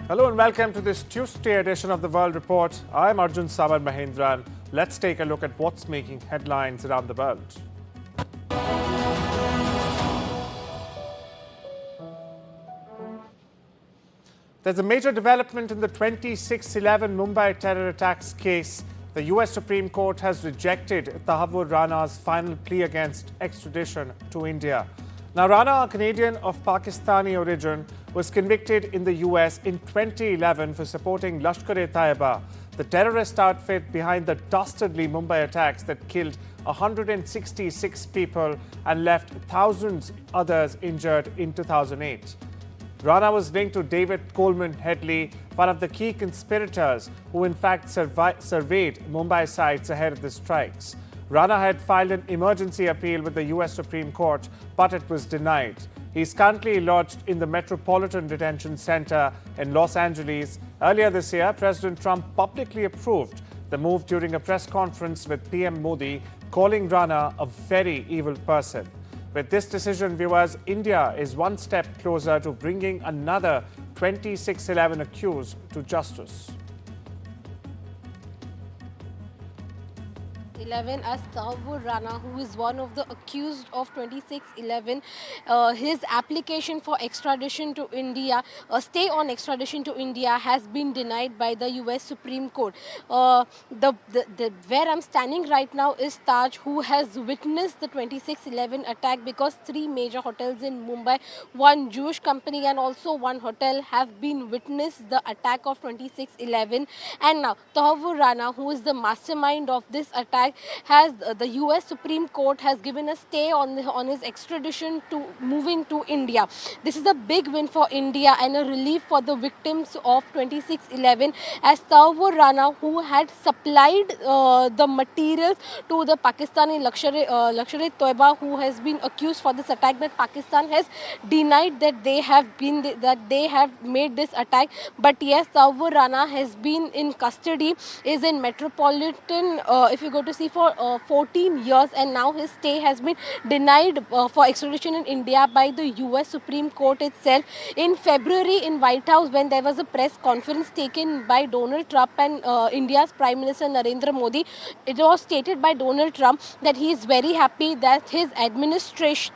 Hello and welcome to this Tuesday edition of the World Report. I'm Arjun Samar Mahendran. Let's take a look at what's making headlines around the world. There's a major development in the 26/11 Mumbai terror attacks case. The US Supreme Court has rejected Tahawwur Rana's final plea against extradition to India. Now, Rana, a Canadian of Pakistani origin, was convicted in the US in 2011 for supporting Lashkar-e-Taiba, the terrorist outfit behind the dastardly Mumbai attacks that killed 166 people and left thousands others injured in 2008. Rana was linked to David Coleman Headley, one of the key conspirators who in fact surveyed Mumbai sites ahead of the strikes. Rana had filed an emergency appeal with the US Supreme Court, but it was denied. He is currently lodged in the Metropolitan Detention Center in Los Angeles. Earlier this year, President Trump publicly approved the move during a press conference with PM Modi, calling Rana a very evil person. With this decision, viewers, India is one step closer to bringing another 26/11 accused to justice. As Tahawwur Rana, who is one of the accused of 26/11, his application for extradition to India, a stay on extradition to India, has been denied by the US Supreme Court. Where I'm standing right now is Taj, who has witnessed the 26/11 attack, because three major hotels in Mumbai, one Jewish company and also one hotel, have been witnessed the attack of 26/11. And now Tahawwur Rana, who is the mastermind of this attack, has the US Supreme Court has given a stay on his extradition to moving to India. This is a big win for India and a relief for the victims of 26/11, as Tahawwur Rana, who had supplied the materials to the Pakistani Lashkar-e-Taiba, who has been accused for this attack, that Pakistan has denied that they have made this attack. But yes, Tahawwur Rana has been in custody, is in Metropolitan, if you go to see, for 14 years, and now his stay has been denied for extradition in India by the US Supreme Court itself. In February in White House, when there was a press conference taken by Donald Trump and India's Prime Minister Narendra Modi, it was stated by Donald Trump that he is very happy that his administration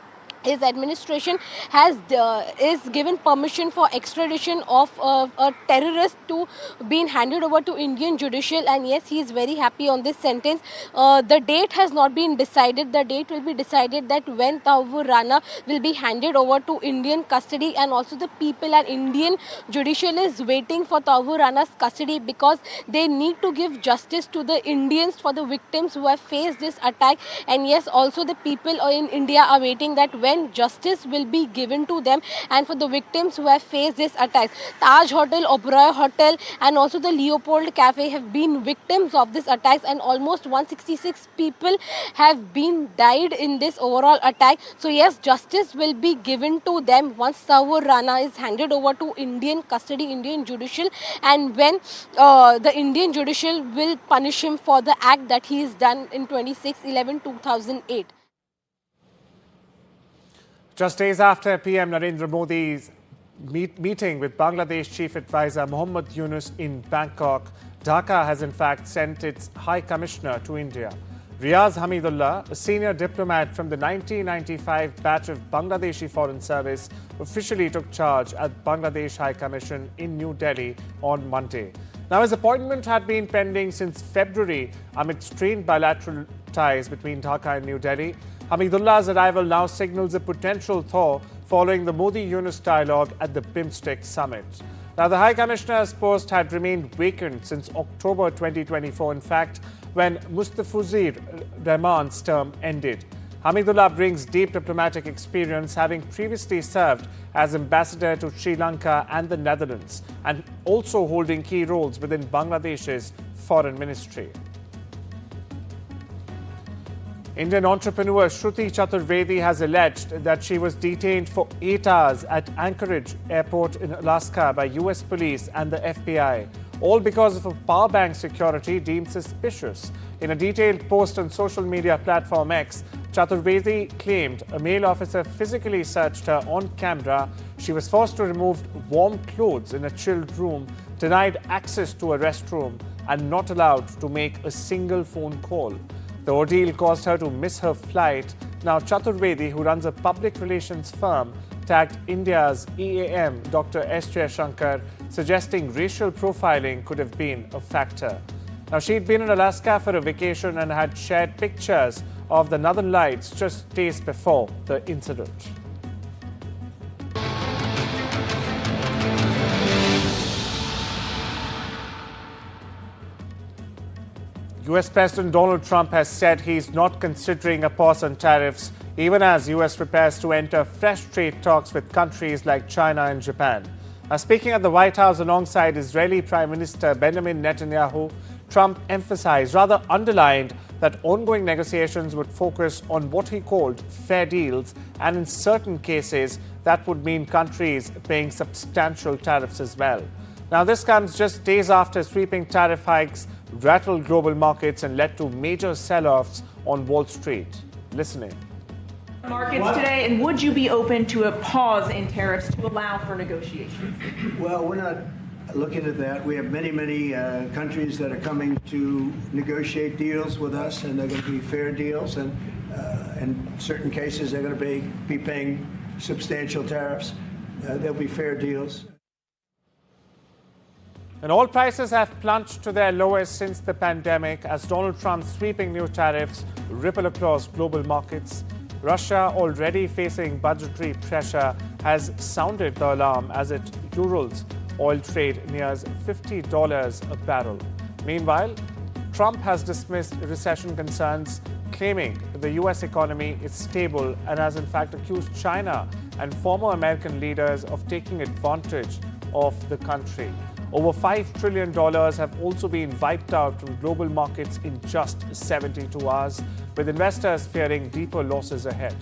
is given permission for extradition of a terrorist to being handed over to Indian judicial. And yes, he is very happy on this sentence. The date has not been decided. The date will be decided that when Tahawwur Rana will be handed over to Indian custody, and also the people and Indian judicial is waiting for Tahawwur Rana's custody, because they need to give justice to the Indians, for the victims who have faced this attack. And yes, also the people in India are waiting that when justice will be given to them, and for the victims who have faced this attack. Taj Hotel, Oberoi Hotel and also the Leopold Cafe have been victims of this attack, and almost 166 people have been died in this overall attack. So yes, justice will be given to them once Tahawwur Rana is handed over to Indian custody, Indian judicial, and when the Indian judicial will punish him for the act that he has done in 26/11/2008. Just days after PM Narendra Modi's meeting with Bangladesh Chief Advisor Mohammed Yunus in Bangkok, Dhaka has in fact sent its High Commissioner to India. Riaz Hamidullah, a senior diplomat from the 1995 batch of Bangladeshi Foreign Service, officially took charge at Bangladesh High Commission in New Delhi on Monday. Now, his appointment had been pending since February amid strained bilateral ties between Dhaka and New Delhi. Hamidullah's arrival now signals a potential thaw following the Modi-Yunus dialogue at the BIMSTEC summit. Now, the High Commissioner's post had remained vacant since October 2024, in fact, when Mustafizur Rahman's term ended. Hamidullah brings deep diplomatic experience, having previously served as ambassador to Sri Lanka and the Netherlands, and also holding key roles within Bangladesh's foreign ministry. Indian entrepreneur Shruti Chaturvedi has alleged that she was detained for 8 hours at Anchorage Airport in Alaska by US police and the FBI, all because of a power bank security deemed suspicious. In a detailed post on social media platform X, Chaturvedi claimed a male officer physically searched her on camera. She was forced to remove warm clothes in a chilled room, denied access to a restroom, and not allowed to make a single phone call. The ordeal caused her to miss her flight. Now, Chaturvedi, who runs a public relations firm, tagged India's EAM, Dr. S. Shankar, suggesting racial profiling could have been a factor. Now, she'd been in Alaska for a vacation and had shared pictures of the Northern Lights just days before the incident. US President Donald Trump has said he's not considering a pause on tariffs, even as US prepares to enter fresh trade talks with countries like China and Japan. Now, speaking at the White House alongside Israeli Prime Minister Benjamin Netanyahu, Trump emphasized, rather underlined, that ongoing negotiations would focus on what he called fair deals, and in certain cases, that would mean countries paying substantial tariffs as well. Now, this comes just days after sweeping tariff hikes rattled global markets and led to major sell-offs on Wall Street. Listen in. Markets today, and would you be open to a pause in tariffs to allow for negotiations? Well, we're not looking at that. We have many countries that are coming to negotiate deals with us, and they're going to be fair deals, and in certain cases they're going to be paying substantial tariffs. There'll be fair deals. And oil prices have plunged to their lowest since the pandemic as Donald Trump's sweeping new tariffs ripple across global markets. Russia, already facing budgetary pressure, has sounded the alarm as it Urals oil trade nears $50 a barrel. Meanwhile, Trump has dismissed recession concerns, claiming the U.S. economy is stable, and has in fact accused China and former American leaders of taking advantage of the country. Over $5 trillion have also been wiped out from global markets in just 72 hours, with investors fearing deeper losses ahead.